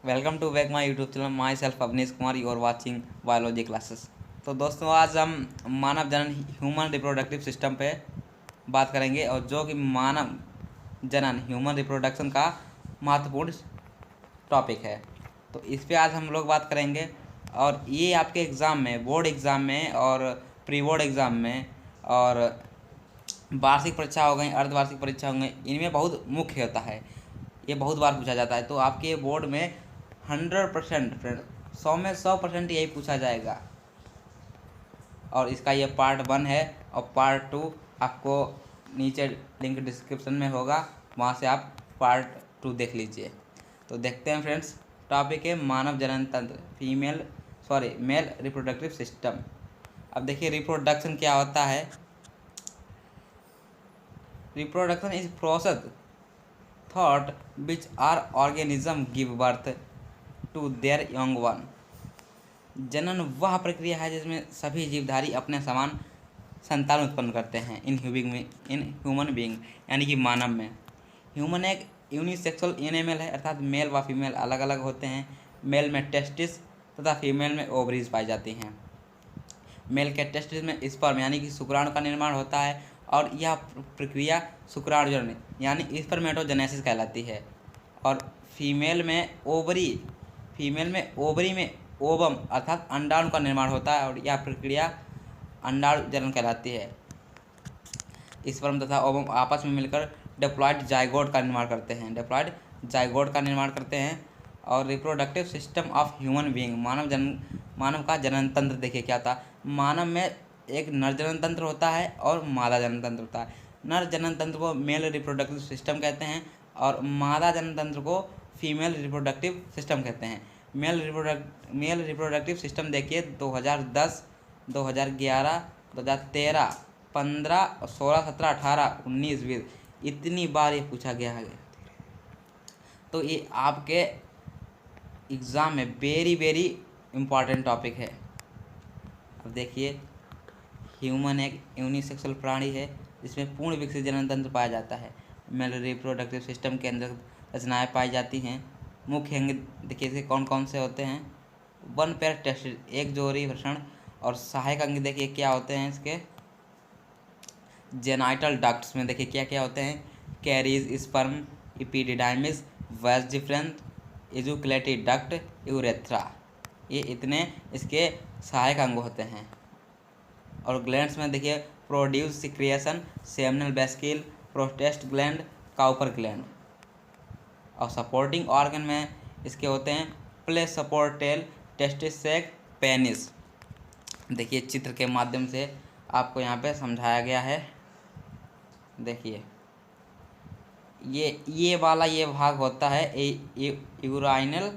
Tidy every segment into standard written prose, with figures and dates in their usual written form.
Welcome to back my YouTube channel myself Avnish Kumar. You are watching biology classes. तो दोस्तों आज हम मानव जनन ह्यूमन रिप्रोडक्टिव सिस्टम पे बात करेंगे और जो कि मानव जनन ह्यूमन रिप्रोडक्शन का महत्वपूर्ण टॉपिक है। तो इस पे आज हम लोग बात करेंगे और ये आपके एग्ज़ाम में, बोर्ड एग्ज़ाम में और प्री बोर्ड एग्ज़ाम में और वार्षिक परीक्षा हो गई, अर्धवार्षिक परीक्षा हो गई, इनमें बहुत मुख्य होता है। ये बहुत बार पूछा जाता है। तो आपके बोर्ड में 100% फ्रेंड 100 में 100% यही पूछा जाएगा। और इसका ये पार्ट 1 है और पार्ट 2 आपको नीचे लिंक डिस्क्रिप्शन में होगा, वहाँ से आप पार्ट 2 देख लीजिए। तो देखते हैं फ्रेंड्स, टॉपिक है मानव जनन तंत्र, मेल रिप्रोडक्टिव सिस्टम। अब देखिए रिप्रोडक्शन क्या होता है। Reproduction is process thought which are organism give birth to their young one. जनन वह प्रक्रिया है जिसमें सभी जीवधारी अपने समान संतान उत्पन्न करते हैं इन ह्यूमन बीइंग, यानी कि मानव में। ह्यूमन एक यूनिसेक्सुअल एनिमल है, अर्थात मेल व फीमेल अलग अलग होते हैं। मेल में टेस्टिस तथा फीमेल में ओवरीज पाई जाती हैं। मेल के टेस्टिस में स्पर्म यानी कि शुक्राणु का निर्माण होता है और यह प्रक्रिया शुक्राणुजनन यानी स्पर्मेटोजेनेसिस कहलाती है। और फीमेल में ओवरी में ओवम अर्थात अंडाणु का निर्माण होता है और यह प्रक्रिया अंडाणु जनन कहलाती है। स्पर्म तथा ओवम आपस में मिलकर डिप्लॉयड जाइगोट का निर्माण करते हैं। और reproductive system of human being, मानव का जनन तंत्र देखिए क्या था। मानव में एक नर जनन तंत्र होता है और मादा जनन तंत्र होता है। नर जनन तंत्र को मेल रिप्रोडक्टिव सिस्टम कहते हैं और मादा जनन तंत्र को फीमेल रिप्रोडक्टिव सिस्टम कहते हैं। मेल रिप्रोडक्टिव सिस्टम देखिए 2010, 2011, 2013, 15, 16, 17, 18, 19, 20 इतनी बार ये पूछा गया है। तो ये आपके एग्ज़ाम में वेरी इम्पॉर्टेंट टॉपिक है। अब देखिए, ह्यूमन एक यूनिसेक्सुअल प्राणी है जिसमें पूर्ण विकसित जनन तंत्र पाया जाता है। मेल रिप्रोडक्टिव सिस्टम के अंदर रचनाएँ पाई जाती हैं। मुख्य अंग देखिए इसे कौन कौन से होते हैं। 1 पेयर टेस्टिस, एक जोड़ी वृषण। और सहायक अंग देखिए क्या होते हैं इसके। जेनाइटल डक्ट्स में देखिए क्या क्या होते हैं। कैरीज, स्पर्म, एपिडिडाइमिस, वैज डिफरेंस, एजुकुलेटरी डक्ट, यूरेथ्रा, ये इतने इसके सहायक अंग होते हैं। और ग्लैंड्स में देखिए produce, secretion, seminal vesicle, prostate gland, Cowper gland. और सपोर्टिंग ऑर्गन में इसके होते हैं प्ले, सपोर्ट टेल, टेस्टिस, सैक, पेनिस। देखिए चित्र के माध्यम से आपको यहाँ पे समझाया गया है। देखिए ये वाला ये भाग होता है यूराइनल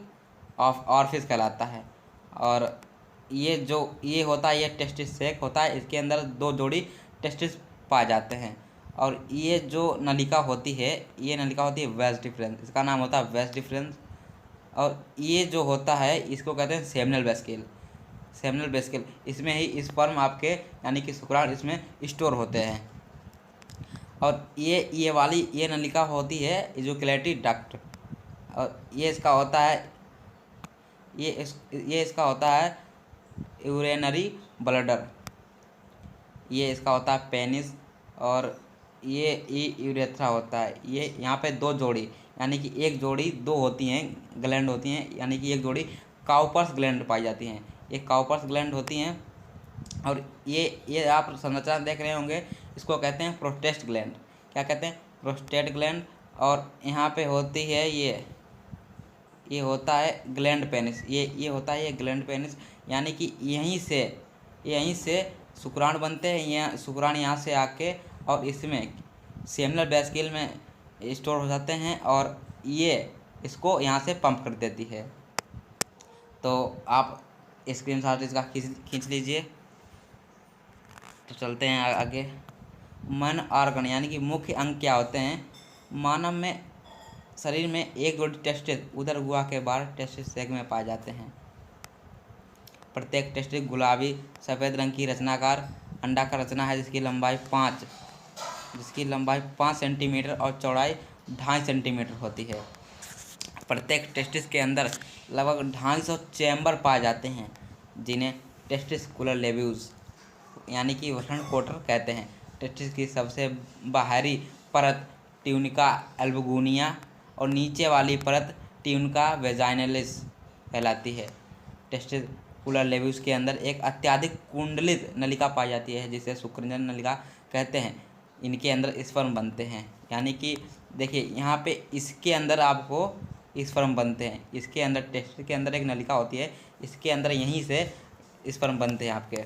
ऑफ ऑर्फिस कहलाता है। और ये होता है, ये टेस्टिस सैक होता है। इसके अंदर 2 जोड़ी टेस्टिस पाए जाते हैं। और ये जो नलिका होती है, ये नलिका होती है वेज डिफरेंस, इसका नाम होता है वेज डिफरेंस। और ये जो होता है इसको कहते हैं सेमिनल वेसिकल। इसमें ही स्पर्म आपके यानी कि शुक्राणु इसमें स्टोर होते हैं। और ये नलिका होती है एजुकुलेटरी डक्ट। और ये इसका होता है यूरेनरी ब्लडर। ये इसका होता है पेनिस। और ये यूरेथ्रा होता है। ये यहाँ पे 2 जोड़ी यानी कि एक जोड़ी 2 होती हैं ग्लैंड होती हैं, यानी कि एक जोड़ी काउपर्स ग्लैंड पाई जाती हैं। ये काउपर्स ग्लैंड होती हैं। और ये आप संरचना देख रहे होंगे, इसको कहते हैं प्रोस्टेट ग्लैंड। क्या कहते हैं? Prostate gland. और यहाँ पे होती है ये होता है ग्लैंड पेनिस। ये होता है ये ग्लैंड पेनिस, यानी कि यहीं से शुक्राणु बनते हैं। यहाँ शुक्राणु यहाँ से आके और इसमें सेमिनल वेसिकल में स्टोर हो जाते हैं और ये इसको यहाँ से पंप कर देती है। तो आप स्क्रीनशॉट इसका खींच लीजिए। तो चलते हैं आगे। मन ऑर्गन यानी कि मुख्य अंग क्या होते हैं। मानव में शरीर में एक जोड़ी टेस्टिस उदर गुहा के बाद टेस्टिस सैक में पाए जाते हैं। प्रत्येक टेस्टिस गुलाबी सफ़ेद रंग की रचनाकार अंडाकार रचना है जिसकी लंबाई 5 सेंटीमीटर और चौड़ाई 2.5 सेंटीमीटर होती है। प्रत्येक टेस्टिस के अंदर लगभग 250 चैम्बर पाए जाते हैं, जिन्हें टेस्टिकुलर लेब्यूल्स यानी कि वसंत कोटर कहते हैं। टेस्टिस की सबसे बाहरी परत ट्यूनिका एल्बुगिनिया और नीचे वाली परत ट्यूनिका वेजाइनलिस कहलाती है। टेस्टिकुलर लेब्यूल्स के अंदर एक अत्यधिक कुंडलित नलिका पाई जाती है, जिसे शुक्रजन नलिका कहते हैं। इनके अंदर स्पर्म बनते हैं, यानी कि देखिए यहाँ पे इसके अंदर आपको स्पर्म बनते हैं। इसके अंदर टेस्टिस के अंदर एक नलिका होती है, इसके अंदर यहीं से स्पर्म बनते हैं आपके,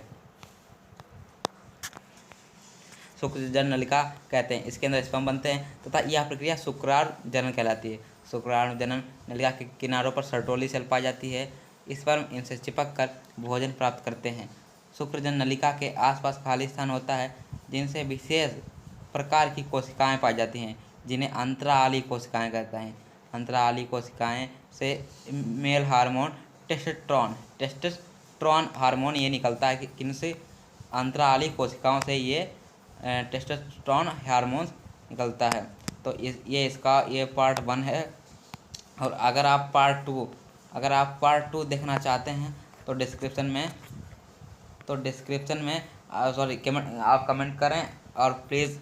शुक्रजन नलिका कहते हैं। इसके अंदर स्पर्म बनते हैं तथा यह प्रक्रिया शुक्राणु जनन कहलाती है। शुक्राणु जनन नलिका के किनारों पर सर्टोली सेल पाई जाती है। स्पर्म इनसे चिपक कर भोजन प्राप्त करते हैं। शुक्रजन नलिका के आसपास खाली स्थान होता है, जिनसे विशेष प्रकार की कोशिकाएं पाई जाती हैं, जिन्हें अंतराली कोशिकाएं कहते हैं। अंतराली कोशिकाएं से मेल हार्मोन टेस्टोस्टेरोन हार्मोन ये निकलता है कि किनसे, अंतराली कोशिकाओं से ये टेस्टोस्टेरोन हार्मोन निकलता है। तो ये इसका ये पार्ट 1 है। और अगर आप पार्ट टू देखना चाहते हैं तो डिस्क्रिप्शन में आप कमेंट करें और प्लीज़